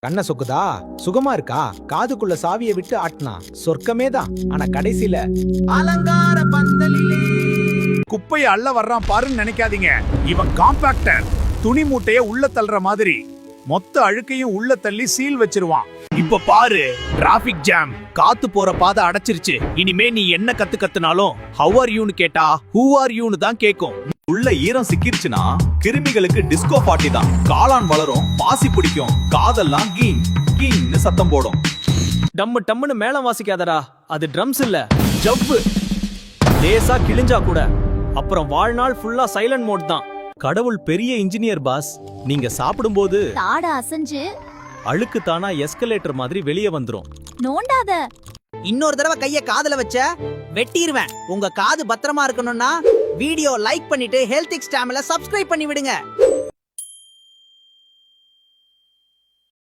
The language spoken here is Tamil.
கண்ண சொக்குதா? சுகமா இருக்கா? காதுக்குள்ள சாவியை விட்டு ஆட்டினா சொர்க்கமே தான். ஆனா கடைசியில அலங்கார பந்தலிலே குப்பைய அள்ள வர்றான் பாருன்னு நினைக்காதீங்க. இவன் காம்பாக்டர். துணி மூட்டைய உள்ள தள்ளுற மாதிரி மொத்த அழுக்கையும் உள்ள தள்ளி சீல் வச்சிருவான். இப்ப பாரு, டிராபிக் ஜாம், காத்து போற பாதை அடைச்சிருச்சு. இனிமே நீ என்ன கத்துனாலும் ஹவ் ஆர் யூன்னு கேட்டா ஹூ ஆர் யூன்னு தான் கேக்கும். உள்ள ஈரம் சிக்கிருச்சுன்னா கிருமிகளுக்கு டிஸ்கோ பார்ட்டி தான். காளான் வளரும், பாசி பிடிக்கும், காதெல்லாம் கீங் கீங்னு சத்தம் போடும். டம்மு டம்முன்னு மேளம் வாசிக்காதடா, அது ட்ரம்ஸ் இல்ல, ஜவ்வு. லேசா கிழிஞ்சா கூட அப்புறம் வாழ்நாள் ஃபுல்லா சைலண்ட் மோட் தான். கடவுள் பெரிய இன்ஜினியர் பாஸ். நீங்க சாப்பிடும்போது தாட அசைஞ்சு அழுக்கு தானா எஸ்கலேட்டர் மாதிரி வெளியே வந்துரும். நோண்டாத. இன்னொரு தடவை கைய காதுல வச்ச வெட்டிடுவேன். உங்க காது பத்திரமா இருக்கணும்னா வீடியோ லைக் பண்ணிட்டு ஹெல்த் எக்ஸ் சேனலை சப்ஸ்கிரைப் பண்ணி விடுங்க.